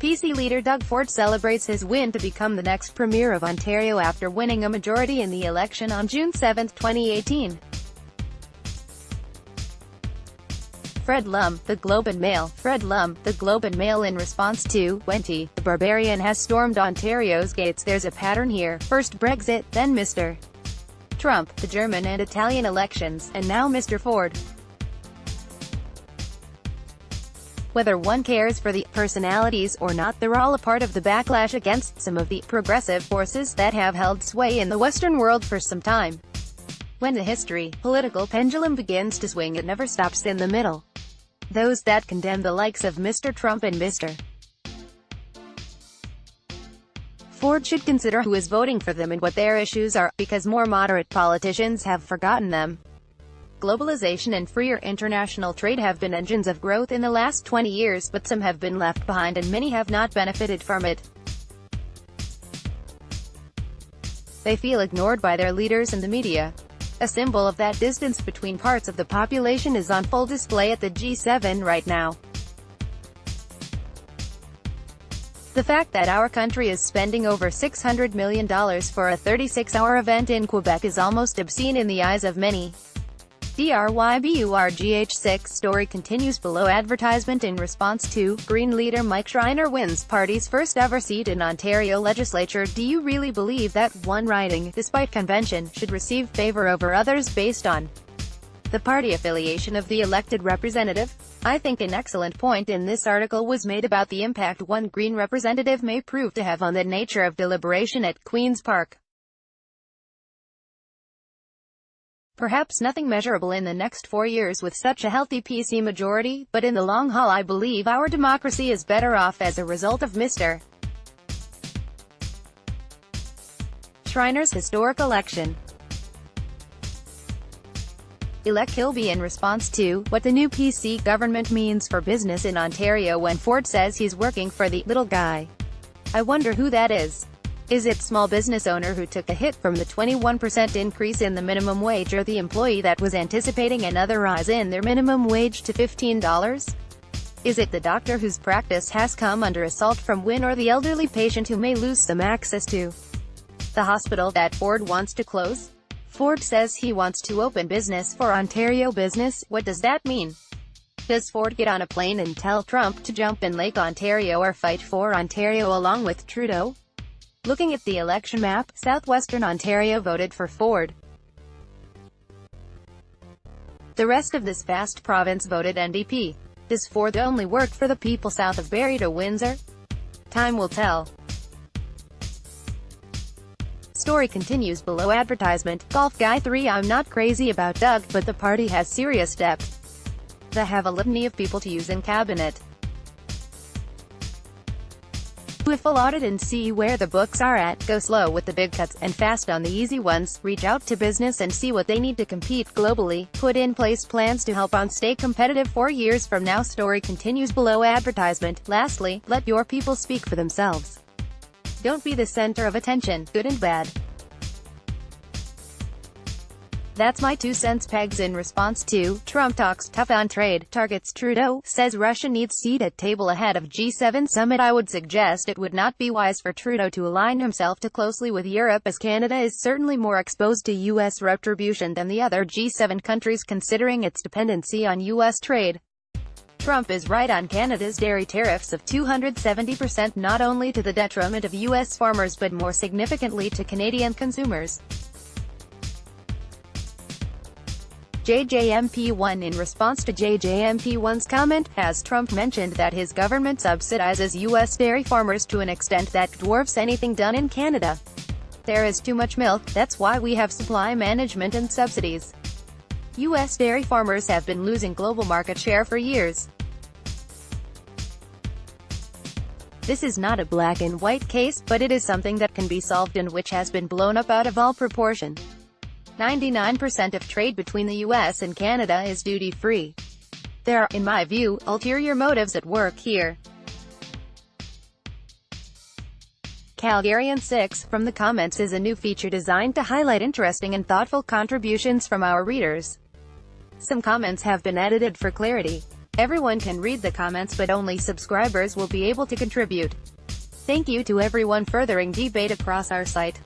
PC leader Doug Ford celebrates his win to become the next Premier of Ontario after winning a majority in the election on June 7, 2018. Fred Lum, The Globe and Mail. Fred Lum, The Globe and Mail. In response to Wente, the barbarian has stormed Ontario's gates. There's a pattern here. First Brexit, then Mr. Trump, the German and Italian elections, and now Mr. Ford. Whether one cares for the personalities or not, they're all a part of the backlash against some of the progressive forces that have held sway in the Western world for some time. When the political pendulum begins to swing, it never stops in the middle. Those that condemn the likes of Mr. Trump and Mr. Ford should consider who is voting for them and what their issues are, because more moderate politicians have forgotten them. Globalization and freer international trade have been engines of growth in the last 20 years, but some have been left behind and many have not benefited from it. They feel ignored by their leaders and the media. A symbol of that distance between parts of the population is on full display at the G7 right now. The fact that our country is spending over $600 million for a 36-hour event in Quebec is almost obscene in the eyes of many. DRYBURGH6 story continues below. Advertisement. In response to Green leader Mike Schreiner wins party's first ever seat in Ontario legislature. Do you really believe that one riding, despite convention, should receive favor over others based on the party affiliation of the elected representative? I think an excellent point in this article was made about the impact one Green representative may prove to have on the nature of deliberation at Queen's Park. Perhaps nothing measurable in the next 4 years with such a healthy PC majority, but in the long haul I believe our democracy is better off as a result of Mr. Schreiner's historic election. Elect Kilby. In response to what the new PC government means for business in Ontario when Ford says he's working for the little guy. I wonder who that is. Is it small business owner who took a hit from the 21% increase in the minimum wage, or the employee that was anticipating another rise in their minimum wage to $15? Is it the doctor whose practice has come under assault from Win, or the elderly patient who may lose some access to the hospital that Ford wants to close? Ford says he wants to open business for Ontario business. What does that mean? Does Ford get on a plane and tell Trump to jump in Lake Ontario or fight for Ontario along with Trudeau? Looking at the election map, southwestern Ontario voted for Ford. The rest of this vast province voted NDP. Does Ford only work for the people south of Barrie to Windsor? Time will tell. Story continues below. Advertisement. Golf guy 3. I'm not crazy about Doug, but the party has serious depth. They have a litany of people to use in cabinet. Do a full audit and see where the books are at. Go slow with the big cuts, and fast on the easy ones. Reach out to business and see what they need to compete globally. Put in place plans to help on stay competitive 4 years from now. Story continues below. Advertisement. Lastly, let your people speak for themselves. Don't be the center of attention, good and bad. That's my 2 cents. Pegs. In response to Trump talks tough on trade, targets Trudeau, says Russia needs seat at table ahead of G7 summit. I would suggest it would not be wise for Trudeau to align himself too closely with Europe, as Canada is certainly more exposed to U.S. retribution than the other G7 countries considering its dependency on U.S. trade. Trump is right on Canada's dairy tariffs of 270%, not only to the detriment of U.S. farmers but more significantly to Canadian consumers. JJMP1. In response to JJMP1's comment, has Trump mentioned that his government subsidizes U.S. dairy farmers to an extent that dwarfs anything done in Canada. There is too much milk, that's why we have supply management and subsidies. U.S. dairy farmers have been losing global market share for years. This is not a black and white case, but it is something that can be solved and which has been blown up out of all proportion. 99% of trade between the US and Canada is duty-free. There are, in my view, ulterior motives at work here. Calgarian 6 from the comments is a new feature designed to highlight interesting and thoughtful contributions from our readers. Some comments have been edited for clarity. Everyone can read the comments, but only subscribers will be able to contribute. Thank you to everyone furthering debate across our site.